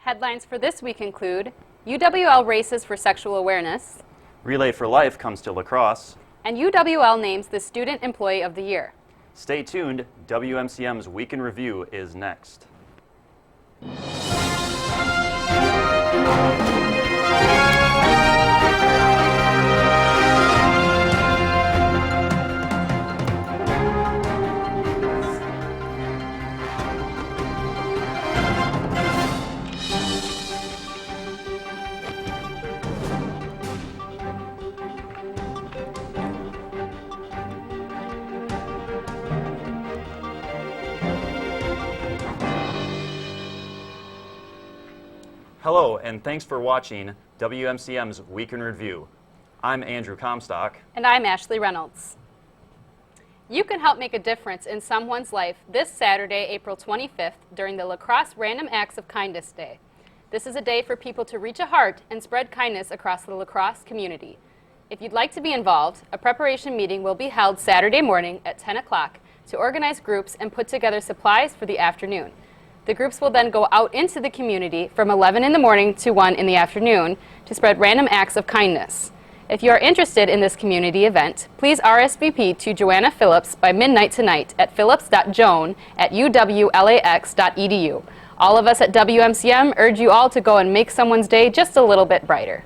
Headlines for this week include UWL races for sexual awareness, Relay for Life comes to lacrosse, and UWL names the Student Employee of the Year. Stay tuned, WMCM's Week in Review is next. Hello, and thanks for watching WMCM's Week in Review. I'm Andreux Comstock. And I'm Ashley Reynolds. You can help make a difference in someone's life this Saturday, April 25th, during the Lacrosse Random Acts of Kindness Day. This is a day for people to reach a heart and spread kindness across the lacrosse community. If you'd like to be involved, a preparation meeting will be held Saturday morning at 10 o'clock to organize groups and put together supplies for the afternoon. The groups will then go out into the community from 11 in the morning to 1 in the afternoon to spread random acts of kindness. If you are interested in this community event, please RSVP to Joanna Phillips by midnight tonight at phillips.joan@uwlax.edu. All of us at WMCM urge you all to go and make someone's day just a little bit brighter.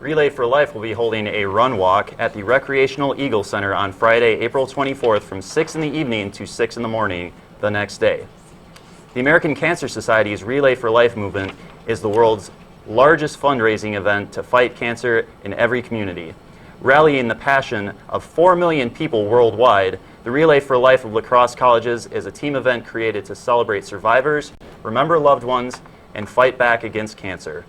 Relay for Life will be holding a run walk at the Recreational Eagle Center on Friday, April 24th from 6 in the evening to 6 in the morning the next day. The American Cancer Society's Relay for Life movement is the world's largest fundraising event to fight cancer in every community. Rallying the passion of 4 million people worldwide, the Relay for Life of Lacrosse Colleges is a team event created to celebrate survivors, remember loved ones, and fight back against cancer.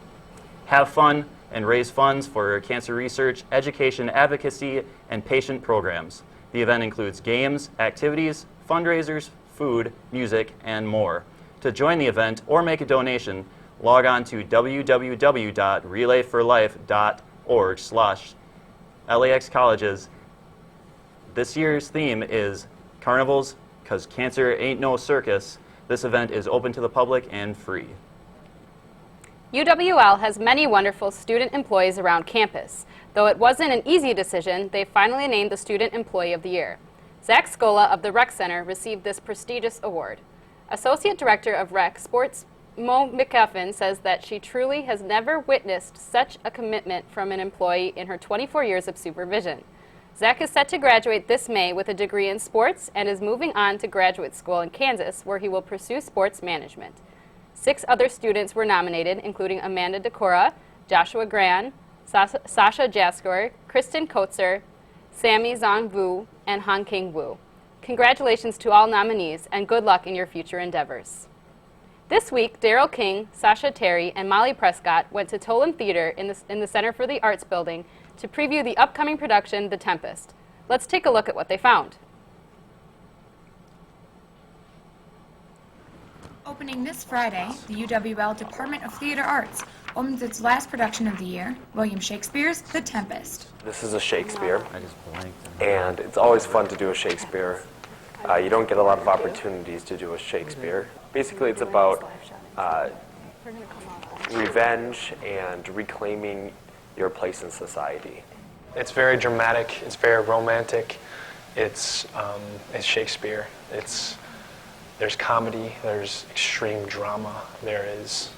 Have fun and raise funds for cancer research, education, advocacy, and patient programs. The event includes games, activities, fundraisers, food, music, and more. To join the event or make a donation, log on to www.relayforlife.org/LAX Colleges. This year's theme is Carnivals, 'cause cancer ain't no circus. This event is open to the public and free. UWL has many wonderful student employees around campus. Though it wasn't an easy decision, they finally named the Student Employee of the Year. Zach Scola of the Rec Center received this prestigious award. Associate Director of Rec Sports Mo McCuffin says that she truly has never witnessed such a commitment from an employee in her 24 years of supervision. Zach is set to graduate this May with a degree in sports and is moving on to graduate school in Kansas, where he will pursue sports management. 6 other students were nominated, including Amanda Decora, Joshua Gran, Sasha Jaskor, Kristen Kotzer, Sammy Zong Vu, and Han King Wu. Congratulations to all nominees, and good luck in your future endeavors. This week, Daryl King, Sasha Terry, and Molly Prescott went to Tolan Theater in the Center for the Arts building to preview the upcoming production, The Tempest. Let's take a look at what they found. Opening this Friday, the UWL Department of Theater Arts opens its last production of the year, William Shakespeare's The Tempest. This is a Shakespeare, and it's always fun to do a Shakespeare. You don't get a lot of opportunities to do a Shakespeare. Basically, it's about revenge and reclaiming your place in society. It's very dramatic, it's very romantic, it's Shakespeare. There's comedy, there's extreme drama, there's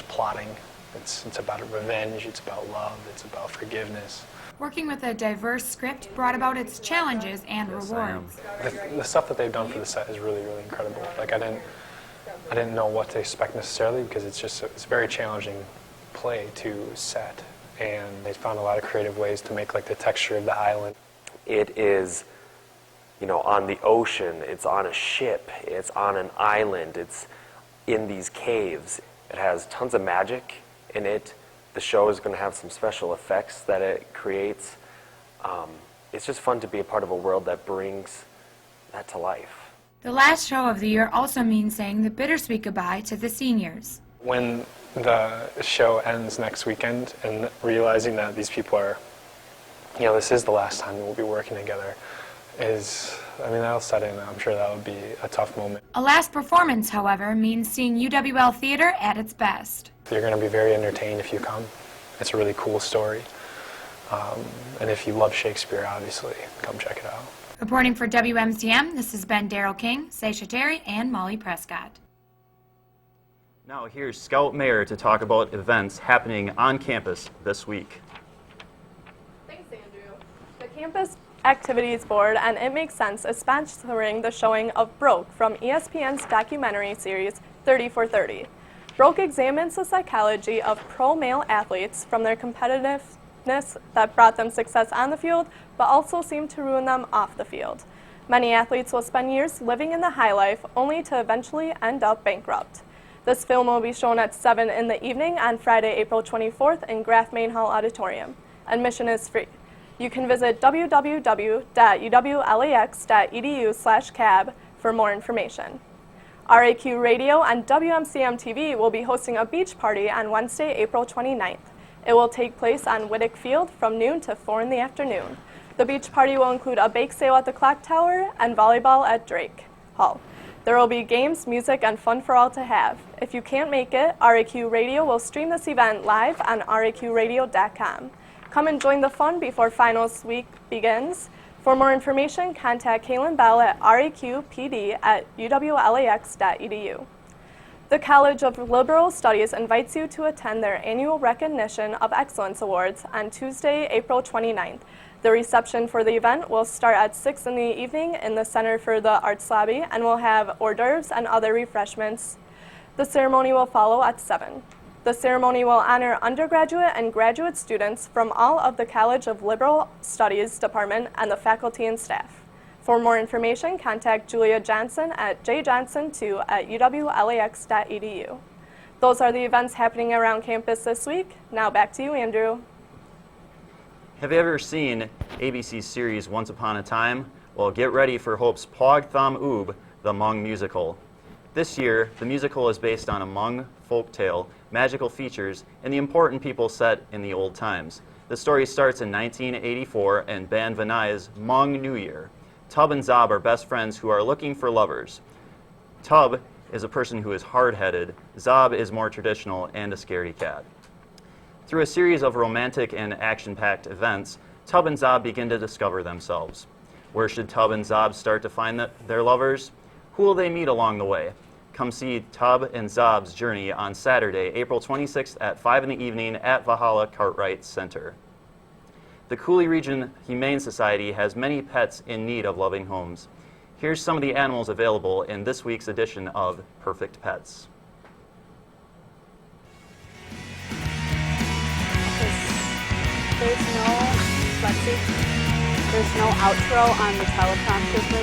plotting. It's about revenge, it's about love, it's about forgiveness. Working with a diverse script brought about its challenges and rewards. The stuff that they've done for the set is really, really incredible. Like I didn't know what to expect necessarily, because it's a very challenging play to set, and they found a lot of creative ways to make like the texture of the island. It is, on the ocean, it's on a ship, it's on an island, it's in these caves. It has tons of magic in it. The show is going to have some special effects that it creates. It's just fun to be a part of a world that brings that to life. The last show of the year also means saying the bittersweet goodbye to the seniors. When the show ends next weekend and realizing that these people are, this is the last time that we'll be working together, is I mean, that'll set in. I'm sure that would be a tough moment. A last performance, however, means seeing UWL theater at its best. You're going to be very entertained if you come. It's a really cool story. And if you love Shakespeare, obviously, come check it out. Reporting for WMCM, this has been Daryl King, Seisha Terry, and Molly Prescott. Now here's Scout Mayer to talk about events happening on campus this week. Thanks, Andrew. The Campus Activities Board, and It Makes Sense, is sponsoring the showing of Broke from ESPN's documentary series 30 for 30. Broke examines the psychology of pro male athletes from their competitiveness that brought them success on the field, but also seemed to ruin them off the field. Many athletes will spend years living in the high life only to eventually end up bankrupt. This film will be shown at 7 in the evening on Friday, April 24th in Graf Main Hall Auditorium. Admission is free. You can visit www.uwlax.edu/cab for more information. RAQ Radio and WMCM TV will be hosting a beach party on Wednesday, April 29th. It will take place on Whittick Field from noon to 4 in the afternoon. The beach party will include a bake sale at the Clock Tower and volleyball at Drake Hall. There will be games, music, and fun for all to have. If you can't make it, RAQ Radio will stream this event live on raqradio.com. Come and join the fun before finals week begins. For more information, contact Kaylin Bell at raqpd@uwlax.edu. The College of Liberal Studies invites you to attend their annual Recognition of Excellence Awards on Tuesday, April 29th. The reception for the event will start at 6 in the evening in the Center for the Arts Lobby and will have hors d'oeuvres and other refreshments. The ceremony will follow at 7. The ceremony will honor undergraduate and graduate students from all of the College of Liberal Studies Department and the faculty and staff. For more information, contact Julia Johnson at jjohnson2@uwlax.edu. Those are the events happening around campus this week. Now back to you, Andrew. Have you ever seen ABC's series Once Upon a Time? Well, get ready for Hope's Pog Thom Oob, the Hmong musical. This year, the musical is based on a Hmong folktale, magical features, and the important people set in the old times. The story starts in 1984 and Vanderhei's Hmong New Year. Tub and Zob are best friends who are looking for lovers. Tub is a person who is hard-headed. Zob is more traditional and a scaredy cat. Through a series of romantic and action-packed events, Tub and Zob begin to discover themselves. Where should Tub and Zob start to find their lovers? Who will they meet along the way? Come see Tub and Zob's journey on Saturday, April 26th at 5 in the evening at Valhalla Cartwright Center. The Cooley Region Humane Society has many pets in need of loving homes. Here's some of the animals available in this week's edition of Perfect Pets. There's no outro on the teleprompter for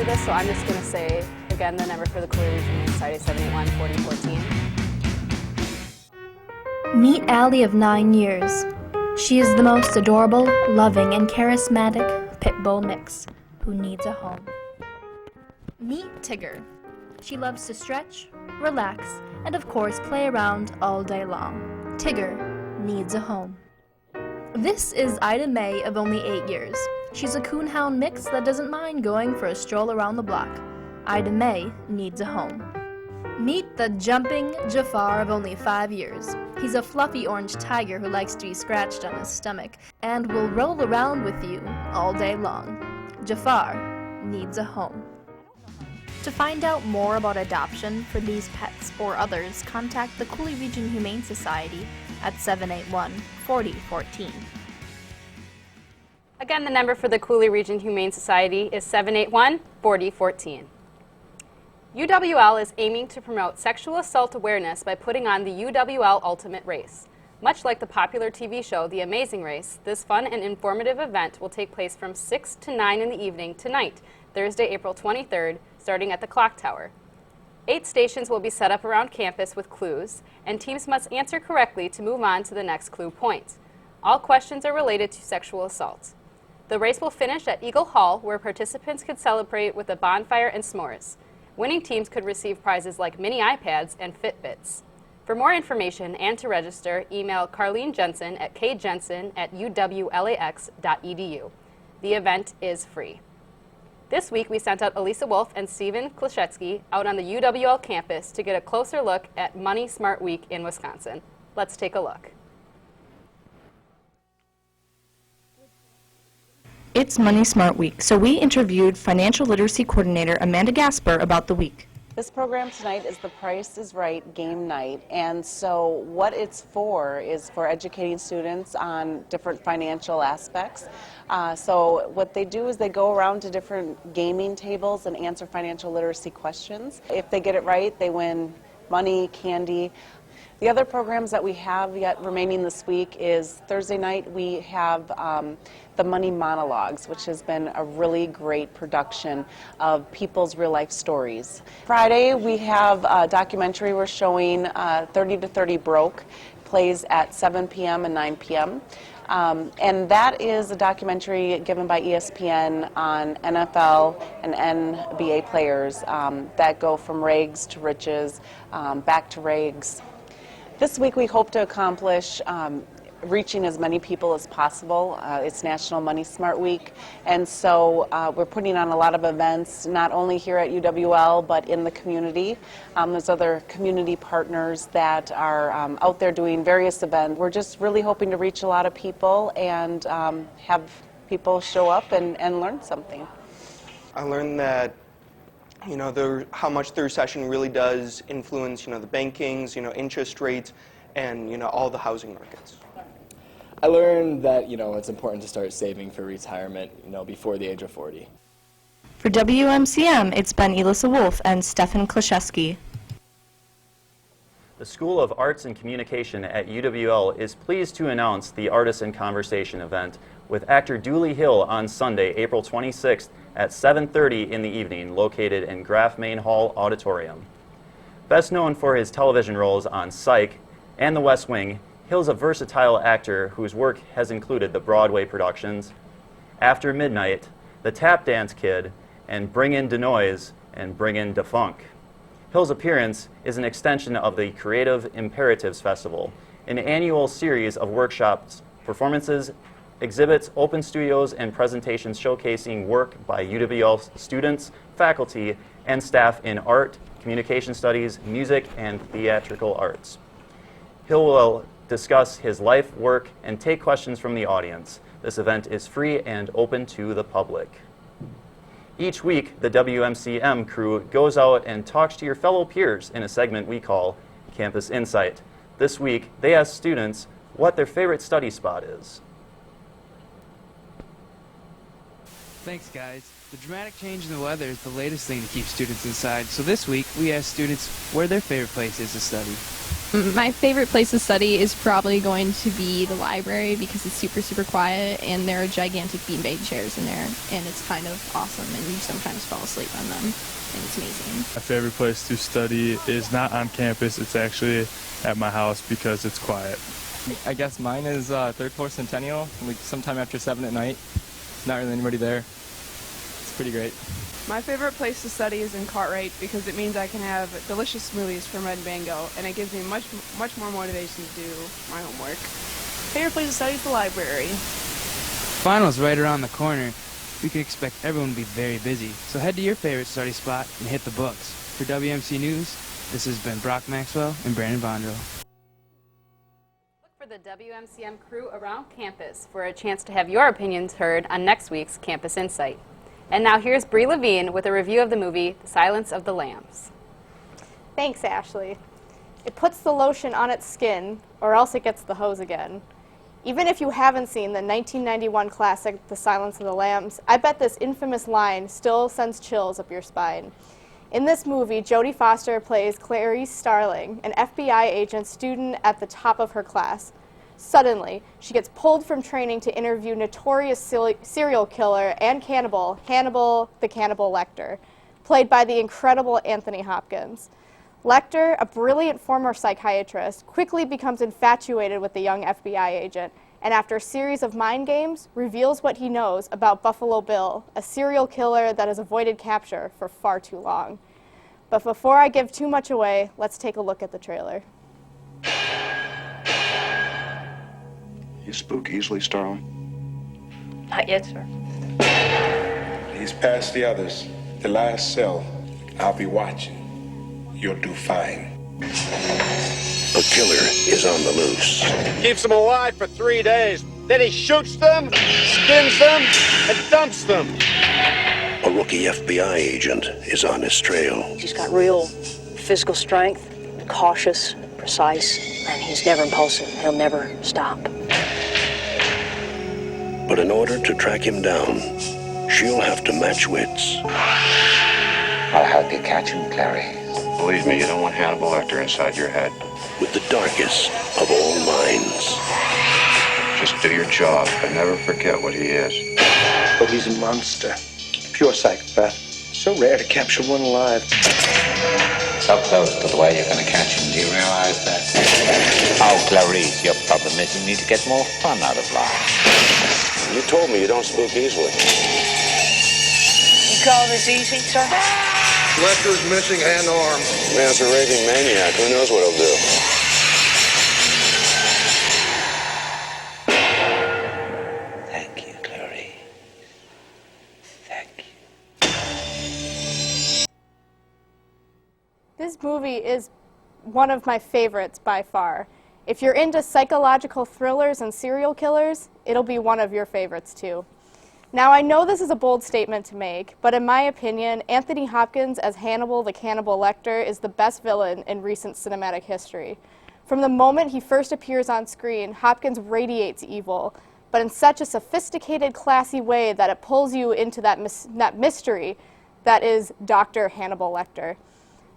this. So I'm just going to say, again, the number for the Cooley Region Humane Society, 781-4014. Meet Allie of 9 years. She is the most adorable, loving, and charismatic pit bull mix who needs a home. Meet Tigger. She loves to stretch, relax, and of course play around all day long. Tigger needs a home. This is Ida May of only 8 years. She's a coonhound mix that doesn't mind going for a stroll around the block. Ida May needs a home. Meet the jumping Jafar of only 5 years. He's a fluffy orange tiger who likes to be scratched on his stomach and will roll around with you all day long. Jafar needs a home. To find out more about adoption for these pets or others, contact the Cooley Region Humane Society at 781-4014. Again, the number for the Cooley Region Humane Society is 781-4014. UWL is aiming to promote sexual assault awareness by putting on the UWL Ultimate Race. Much like the popular TV show The Amazing Race, this fun and informative event will take place from 6 to 9 in the evening tonight, Thursday, April 23rd, starting at the Clock Tower. 8 stations will be set up around campus with clues, and teams must answer correctly to move on to the next clue point. All questions are related to sexual assault. The race will finish at Eagle Hall, where participants can celebrate with a bonfire and s'mores. Winning teams could receive prizes like mini iPads and Fitbits. For more information and to register, email Carlene Jensen at kjensen@uwlax.edu. The event is free. This week, we sent out Elisa Wolf and Steven Klashetsky out on the UWL campus to get a closer look at Money Smart Week in Wisconsin. Let's take a look. It's Money Smart Week, so we interviewed Financial Literacy Coordinator Amanda Gasper about the week. This program tonight is the Price is Right game night, and so what it's for is for educating students on different financial aspects. So what they do is they go around to different gaming tables and answer financial literacy questions. If they get it right, they win money, candy. The other programs that we have yet remaining this week is Thursday night we have the Money Monologues, which has been a really great production of people's real life stories. Friday we have a documentary we're showing, 30 to 30 Broke, plays at 7 p.m. and 9 p.m. And that is a documentary given by ESPN on NFL and NBA players that go from rags to riches, back to rags. This week we hope to accomplish reaching as many people as possible. It's National Money Smart Week, and so we're putting on a lot of events, not only here at UWL, but in the community. There's other community partners that are out there doing various events. We're just really hoping to reach a lot of people and have people show up and learn something. I learned that how much the recession really does influence, the bankings, interest rates, and, all the housing markets. I learned that, it's important to start saving for retirement, before the age of 40. For WMCM, it's been Elisa Wolf and Stefan Klashetsky. The School of Arts and Communication at UWL is pleased to announce the Artisan Conversation event with actor Dooley Hill on Sunday, April 26th at 7:30 in the evening, located in Graf Main Hall Auditorium. Best known for his television roles on Psych and The West Wing, Hill's a versatile actor whose work has included the Broadway productions After Midnight, The Tap Dance Kid, and Bring in DeNoise and Bring in DeFunk. Hill's appearance is an extension of the Creative Imperatives Festival, an annual series of workshops, performances, exhibits, open studios, and presentations showcasing work by UWL students, faculty, and staff in art, communication studies, music, and theatrical arts. Hill will discuss his life, work, and take questions from the audience. This event is free and open to the public. Each week, the WMCM crew goes out and talks to your fellow peers in a segment we call Campus Insight. This week, they ask students what their favorite study spot is. Thanks, guys. The dramatic change in the weather is the latest thing to keep students inside, so this week we asked students where their favorite place is to study. My favorite place to study is probably going to be the library because it's super, super quiet and there are gigantic beanbag chairs in there and it's kind of awesome and you sometimes fall asleep on them and it's amazing. My favorite place to study is not on campus, it's actually at my house because it's quiet. I guess mine is third floor Centennial, like sometime after 7 at night. Not really anybody there. It's pretty great. My favorite place to study is in Cartwright because it means I can have delicious smoothies from Red Mango and it gives me much more motivation to do my homework. Favorite place to study is the library. Finals right around the corner. We can expect everyone to be very busy, so head to your favorite study spot and hit the books. For WMC News, this has been Brock Maxwell and Brandon Vondrell. Look for the WMCM crew around campus for a chance to have your opinions heard on next week's Campus Insight. And now here's Bree Levine with a review of the movie The Silence of the Lambs. Thanks, Ashley. It puts the lotion on its skin, or else it gets the hose again. Even if you haven't seen the 1991 classic The Silence of the Lambs, I bet this infamous line still sends chills up your spine. In this movie, Jodie Foster plays Clarice Starling, an FBI agent student at the top of her class. Suddenly, she gets pulled from training to interview notorious serial killer and cannibal, Hannibal the Cannibal Lecter, played by the incredible Anthony Hopkins. Lecter, a brilliant former psychiatrist, quickly becomes infatuated with the young FBI agent, and after a series of mind games, reveals what he knows about Buffalo Bill, a serial killer that has avoided capture for far too long. But before I give too much away, let's take a look at the trailer. You spook easily, Starling? Not yet, sir. He's past the others. The last cell. I'll be watching. You'll do fine. A killer is on the loose. Keeps them alive for 3 days. Then he shoots them, skins them, and dumps them. A rookie FBI agent is on his trail. He's got real physical strength, cautious, precise, and he's never impulsive. He'll never stop. But in order to track him down, she'll have to match wits. I'll help you catch him, Clary. Believe me, you don't want Hannibal Lecter inside your head. With the darkest of all minds. Just do your job, but never forget what he is. Oh, he's a monster. Pure psychopath. So rare to capture one alive. So close to the way you're going to catch him. Do you realize that? Oh, Clarice, your problem is you need to get more fun out of life. You told me you don't spook easily. You call this easy, sir? Lecter's missing an arm. Man's a raving maniac. Who knows what he'll do? Thank you, Clarice. Thank you. This movie is one of my favorites by far. If you're into psychological thrillers and serial killers, it'll be one of your favorites too. Now, I know this is a bold statement to make, but in my opinion, Anthony Hopkins as Hannibal the Cannibal Lecter is the best villain in recent cinematic history. From the moment he first appears on screen, Hopkins radiates evil, but in such a sophisticated, classy way that it pulls you into that mystery that is Dr. Hannibal Lecter.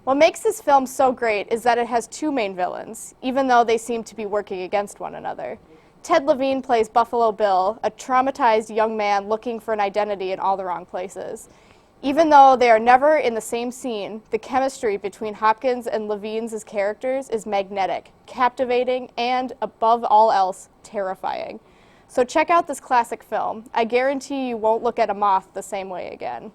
What makes this film so great is that it has two main villains, even though they seem to be working against one another. Ted Levine plays Buffalo Bill, a traumatized young man looking for an identity in all the wrong places. Even though they are never in the same scene, the chemistry between Hopkins and Levine's characters is magnetic, captivating, and, above all else, terrifying. So check out this classic film. I guarantee you won't look at a moth the same way again.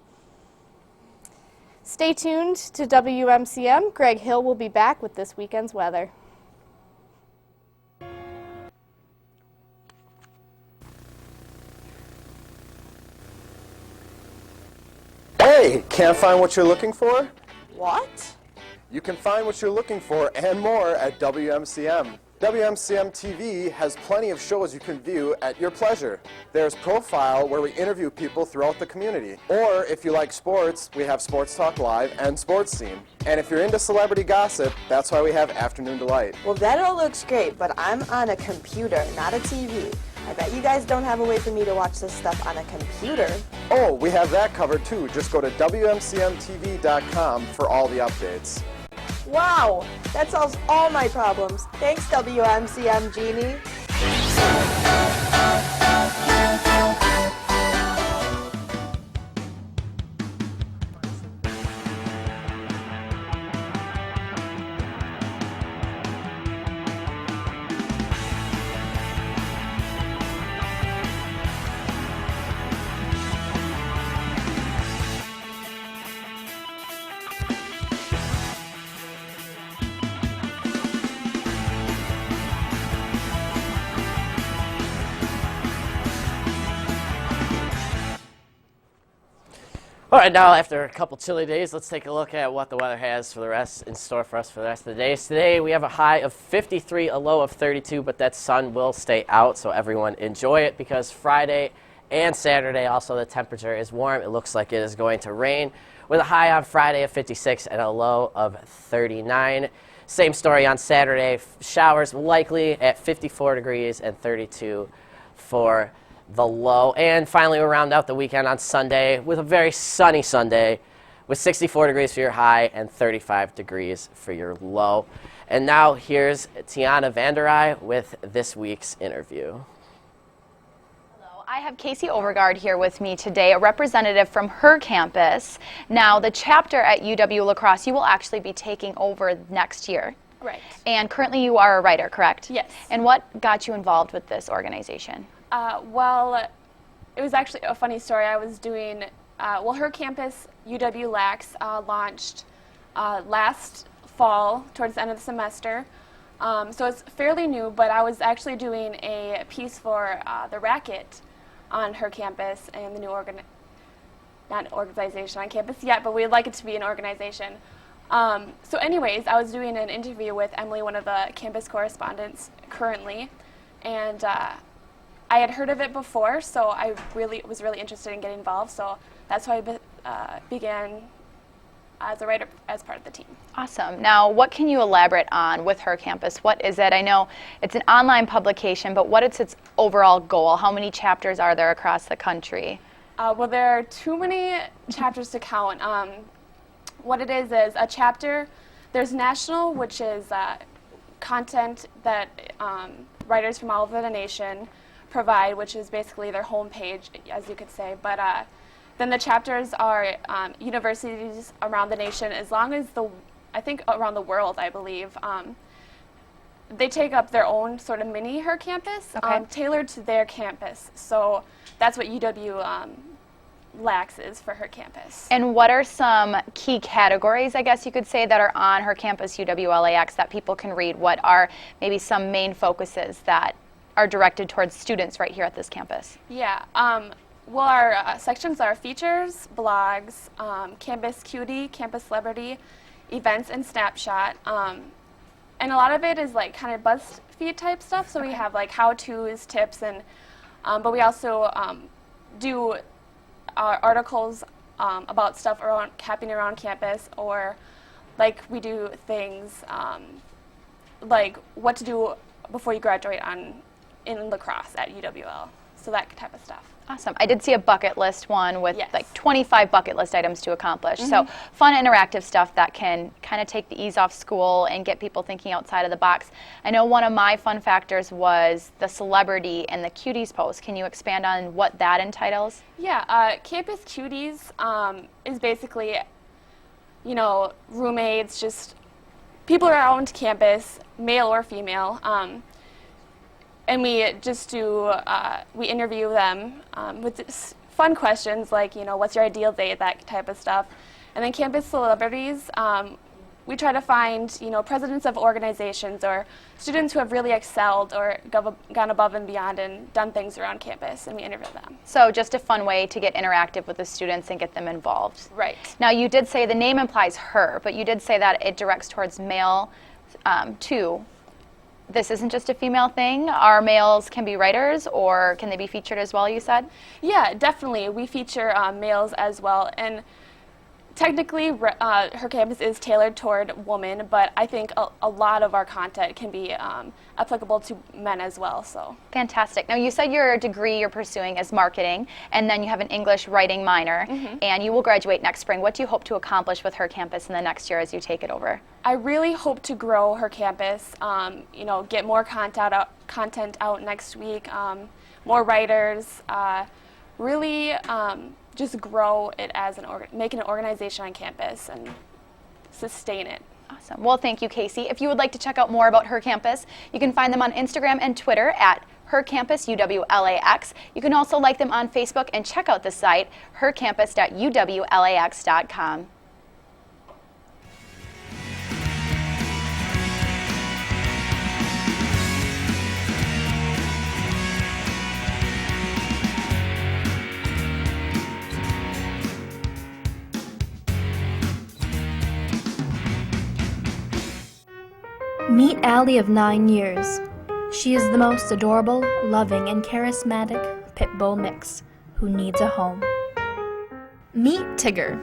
Stay tuned to WMCM. Greg Hill will be back with this weekend's weather. Hey, can't find what you're looking for? What? You can find what you're looking for and more at WMCM. WMCM TV has plenty of shows you can view at your pleasure. There's Profile, where we interview people throughout the community. Or if you like sports, we have Sports Talk Live and Sports Scene. And if you're into celebrity gossip, that's why we have Afternoon Delight. Well, that all looks great, but I'm on a computer, not a TV. I bet you guys don't have a way for me to watch this stuff on a computer. Oh, we have that covered too. Just go to WMCMTV.com for all the updates. Wow, that solves all my problems. Thanks, WMCM Genie. All right, now after a couple chilly days, let's take a look at what the weather has in store for us for the rest of the days. Today we have a high of 53, a low of 32, but that sun will stay out, so everyone enjoy it because Friday and Saturday also the temperature is warm. It looks like it is going to rain with a high on Friday of 56 and a low of 39. Same story on Saturday, showers likely at 54 degrees and 32 for the low. And finally, we'll round out the weekend on Sunday with a very sunny Sunday with 64 degrees for your high and 35 degrees for your low. And now here's Tiana Vanderhei with this week's interview. Hello, I have Casey Overgaard here with me today, a representative from her campus. Now, the chapter at UW La Crosse you will actually be taking over next year. Right. And currently you are a writer, correct? Yes. And what got you involved with this organization? Well, it was actually a funny story. I was doing, her campus, UW LAX, launched last fall, towards the end of the semester. So it's fairly new, but I was actually doing a piece for The Racket on her campus and the new not an organization on campus yet, but we'd like it to be an organization. So anyways, I was doing an interview with Emily, one of the campus correspondents currently, and I had heard of it before, so I was really interested in getting involved, so that's how I began as a writer as part of the team. Awesome. Now, what can you elaborate on with Her Campus? What is it? I know it's an online publication, but what is its overall goal? How many chapters are there across the country? Well, there are too many chapters to count. What it is a chapter, there's national, which is content that writers from all over the nation provide, which is basically their homepage, as you could say. But then the chapters are universities around the nation, as long as I think around the world, I believe. They take up their own sort of mini Her Campus, tailored to their campus. So that's what UW LAX is for Her Campus. And what are some key categories, I guess you could say, that are on Her Campus UW-LAX that people can read? What are maybe some main focuses that are directed towards students right here at this campus? Yeah, well, our sections are features, blogs, campus cutie, campus celebrity, events, and snapshot. And a lot of it is like kind of BuzzFeed type stuff. So we have like how-tos, tips, and but we also do articles about stuff happening around campus, or like we do things like what to do before you graduate in lacrosse at UWL. So that type of stuff. Awesome. I did see a bucket list one with like 25 bucket list items to accomplish. So fun, interactive stuff that can kind of take the ease off school and get people thinking outside of the box. I know one of my fun factors was the celebrity and the Cuties post. Can you expand on what that entitles? Yeah, Campus Cuties is basically, you know, roommates, just people around campus, male or female. And we just we interview them with fun questions like, you know, what's your ideal date, that type of stuff. And then campus celebrities, we try to find, you know, presidents of organizations or students who have really excelled or gone above and beyond and done things around campus, and we interview them. So just a fun way to get interactive with the students and get them involved. Right. Now, you did say the name implies her, but you did say that it directs towards male too. This isn't just a female thing. Our males can be writers, or can they be featured as well, you said? Yeah, definitely. We feature males as well. And technically, Her Campus is tailored toward women, but I think a lot of our content can be applicable to men as well. So fantastic. Now, you said your degree you're pursuing is marketing, and then you have an English writing minor, and you will graduate next spring. What do you hope to accomplish with Her Campus in the next year as you take it over? I really hope to grow Her Campus, you know, get more content out next week, more writers, really just grow it as make it an organization on campus and sustain it. Awesome. Well, thank you, Casey. If you would like to check out more about Her Campus, you can find them on Instagram and Twitter at Her Campus UW-LAX. You can also like them on Facebook and check out the site hercampus.uwlax.com. Meet Allie of 9 years. She is the most adorable, loving, and charismatic pit bull mix who needs a home. Meet Tigger.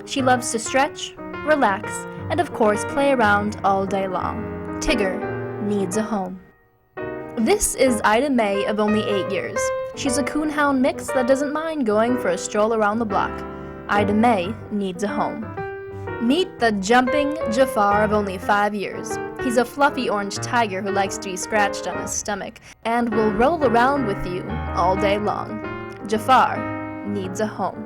She loves to stretch, relax, and of course play around all day long. Tigger needs a home. This is Ida May of only 8 years. She's a coonhound mix that doesn't mind going for a stroll around the block. Ida May needs a home. Meet the jumping Jafar of only 5 years. He's a fluffy orange tiger who likes to be scratched on his stomach and will roll around with you all day long. Jafar needs a home.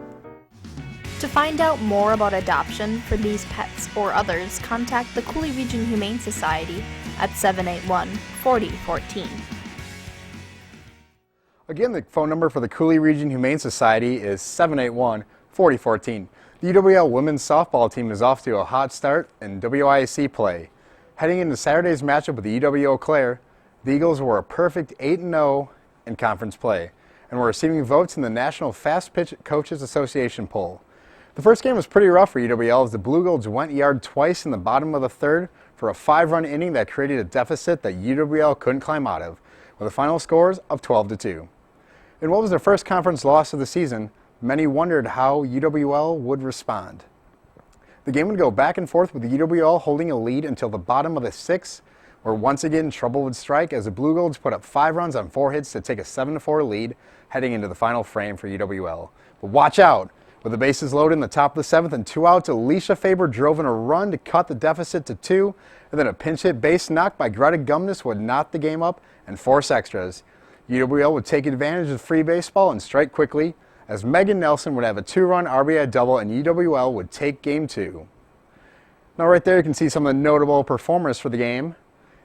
To find out more about adoption for these pets or others, contact the Cooley Region Humane Society at 781-4014. Again, the phone number for the Cooley Region Humane Society is 781-4014. The UWL women's softball team is off to a hot start in WIAC play. Heading into Saturday's matchup with the UW Eau Claire, the Eagles were a perfect 8-0 in conference play and were receiving votes in the National Fast Pitch Coaches Association poll. The first game was pretty rough for UWL as the Blue Golds went yard twice in the bottom of the third for a 5-run inning that created a deficit that UWL couldn't climb out of, with the final scores of 12-2. In what was their first conference loss of the season, many wondered how UWL would respond. The game would go back and forth with UWL holding a lead until the bottom of the 6th, where once again trouble would strike as the Blue Golds put up 5 runs on 4 hits to take a 7-4 lead heading into the final frame for UWL. But watch out! With the bases loaded in the top of the 7th and 2 outs, Alicia Faber drove in a run to cut the deficit to 2, and then a pinch hit base knock by Greta Gumness would knot the game up and force extras. UWL would take advantage of free baseball and strike quickly, as Megan Nelson would have a 2-run RBI double and UWL would take Game 2. Now right there you can see some of the notable performers for the game.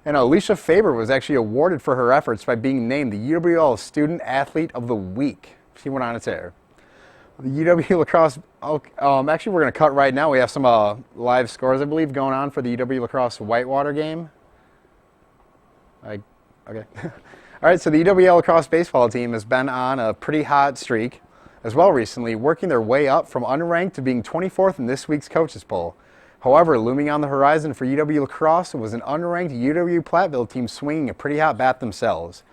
And Alicia Faber was actually awarded for her efforts by being named the UWL Student Athlete of the Week. She went on its air. The UW Lacrosse, actually we're going to cut right now. We have some live scores, I believe, going on for the UW Lacrosse Whitewater game. Okay. All right, so the UWL Lacrosse baseball team has been on a pretty hot streak as well recently, working their way up from unranked to being 24th in this week's coaches poll. However, looming on the horizon for UW Lacrosse was an unranked UW Platteville team swinging a pretty hot bat themselves.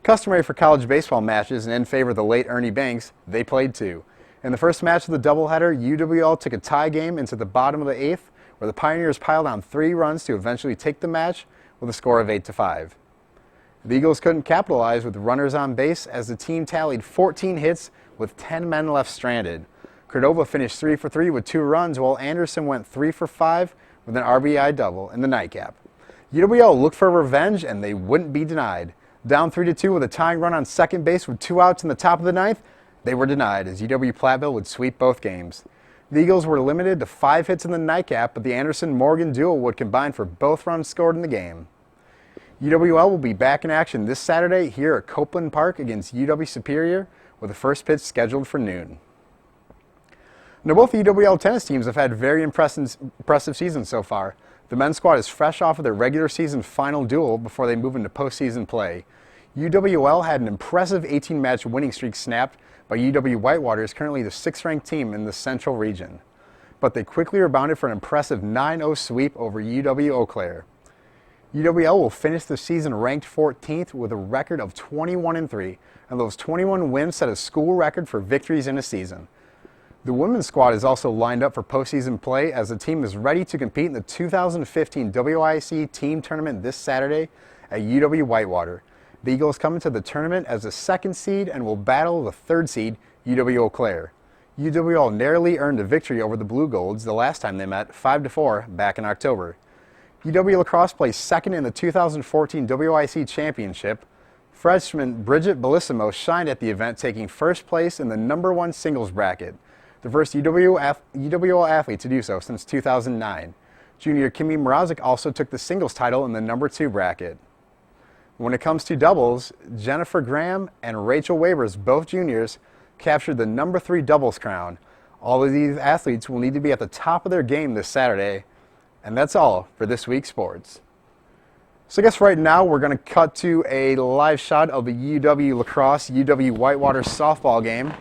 Customary for college baseball matches and in favor of the late Ernie Banks, they played too. In the first match of the doubleheader, UWL took a tie game into the bottom of the 8th, where the Pioneers piled on 3 runs to eventually take the match with a score of 8-5. The Eagles couldn't capitalize with runners on base as the team tallied 14 hits with 10 men left stranded. Cordova finished 3 for 3 with 2 runs, while Anderson went 3 for 5 with an RBI double in the nightcap. UWL looked for revenge, and they wouldn't be denied. Down 3-2 with a tying run on second base with 2 outs in the top of the 9th, they were denied as UW Platteville would sweep both games. The Eagles were limited to 5 hits in the nightcap, but the Anderson-Morgan duo would combine for both runs scored in the game. UWL will be back in action this Saturday here at Copeland Park against UW Superior, with the first pitch scheduled for noon. Now, both the UWL tennis teams have had very impressive seasons so far. The men's squad is fresh off of their regular season final duel before they move into postseason play. UWL had an impressive 18-match winning streak snapped by UW Whitewater, is currently the 6th-ranked team in the Central region. But they quickly rebounded for an impressive 9-0 sweep over UW Eau Claire. UWL will finish the season ranked 14th with a record of 21-3, and those 21 wins set a school record for victories in a season. The women's squad is also lined up for postseason play as the team is ready to compete in the 2015 WIC team tournament this Saturday at UW Whitewater. The Eagles come into the tournament as the 2nd seed and will battle the 3rd seed, UW Eau Claire. UWL narrowly earned a victory over the Blue Golds the last time they met, 5-4, back in October. UW Lacrosse placed 2nd in the 2014 WIC championship. Freshman Bridget Bellissimo shined at the event, taking 1st place in the #1 singles bracket, the first UWL athlete to do so since 2009. Junior Kimmy Mrazek also took the singles title in the #2 bracket. When it comes to doubles, Jennifer Graham and Rachel Wavers, both juniors, captured the #3 doubles crown. All of these athletes will need to be at the top of their game this Saturday. And that's all for this week's sports. So I guess right now we're going to cut to a live shot of the UW Lacrosse UW Whitewater softball game.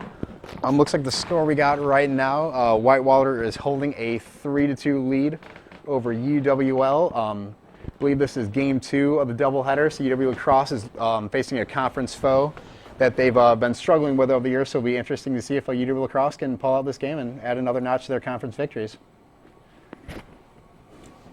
Looks like the score we got right now, Whitewater is holding a 3-2 lead over UWL. I believe this is game 2 of the doubleheader, so UW Lacrosse is facing a conference foe that they've been struggling with over the years, so it'll be interesting to see if UW Lacrosse can pull out this game and add another notch to their conference victories.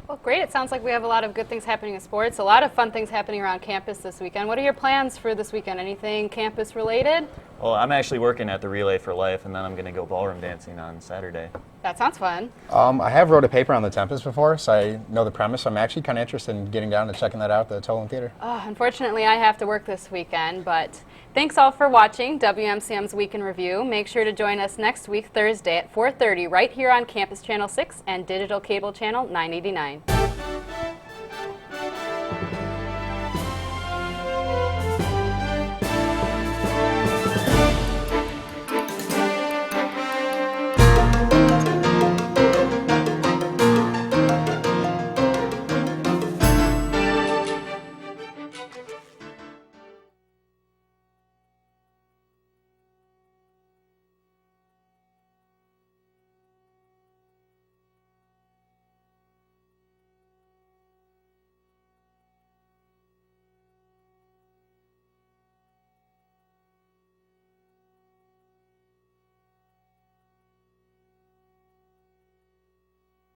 Well, great. It sounds like we have a lot of good things happening in sports, a lot of fun things happening around campus this weekend. What are your plans for this weekend? Anything campus related? Well, I'm actually working at the Relay for Life, and then I'm going to go ballroom dancing on Saturday. That sounds fun. I have wrote a paper on the Tempest before, so I know the premise. So I'm actually kind of interested in getting down and checking that out at the Tolan Theater. Unfortunately, I have to work this weekend, but thanks all for watching WMCM's Week in Review. Make sure to join us next week, Thursday at 4:30, right here on Campus Channel 6 and Digital Cable Channel 989.